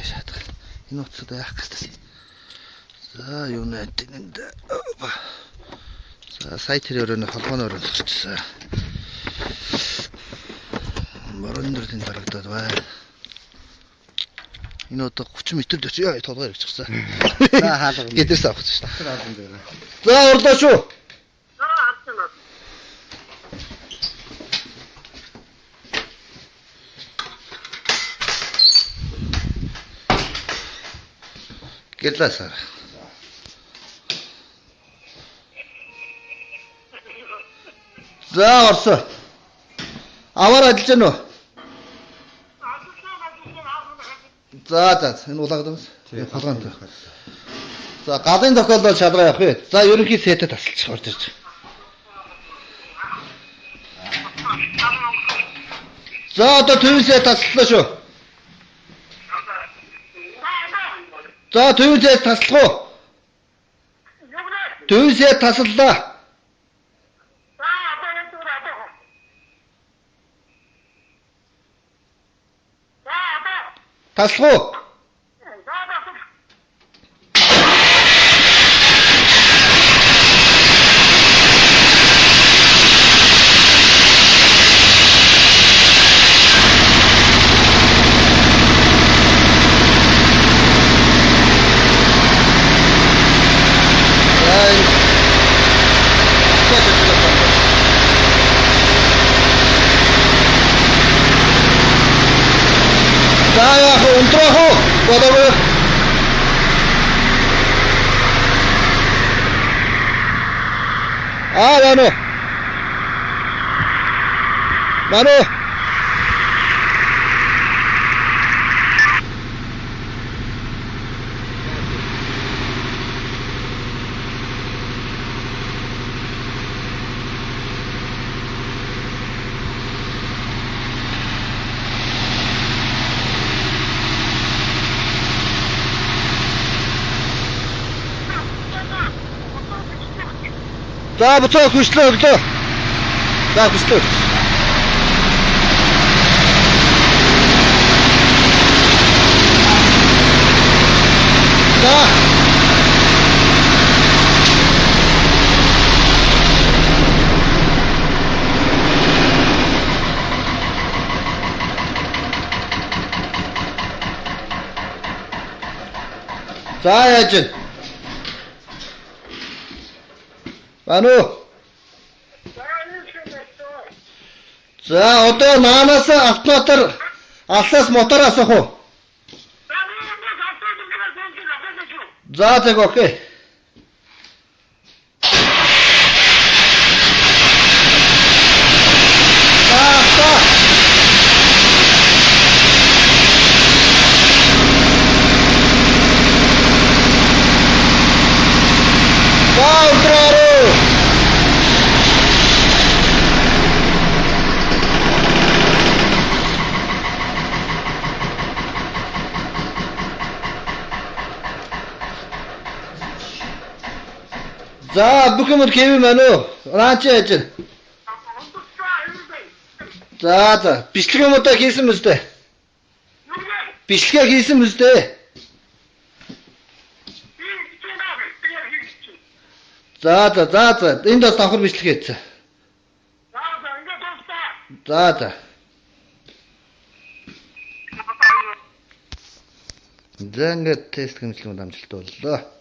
шатгал. Энэ утсаа яах гэсэн. За юу нэ тэнд. За сая тэр өрөөний холбооны өрөөнд гарчихсан. Мөрөндөр тэнд барагдаад байна. Энэ одоо 30 м дэвч яа толгой хэрэгчихсэн. За хаалга. Гэдэрс авах гэж Тэр хаалган дээр. За орлоо шүү. За авсан. Гэрлээсаа. За орсоо. Аваар ажиллаж гэнэ үү? За энэ улаагаад байна. Тэгээ толгоонд. За галын тохиолдол шалгаа явах вэ? За ерөнхий сетэд тасалчих орж ирж. За одоо төвөөсөө таслаа шүү. За төвөөсөө таслах уу? Төвөөсөө таслаа. Таслах уу? За яах вэ? Унтрах уу? Болоо. Яно. Ману. За буцаа хүчлээ өглөө. За хүчлээ. За. За яаж вэ? Ману. За одоо наанаас автоматар алсаас мотор асах уу? За тэг окей. За бүх юм хэвэн байна уу? Раач яаж вэ? За бичлэг юм удаа хийсэн мэт. Бичлэгээ хийсэн мэт. За энд бас давхар бичлэг хийсэн. За. За ингээд тест гэмшлэг амжилттай боллоо.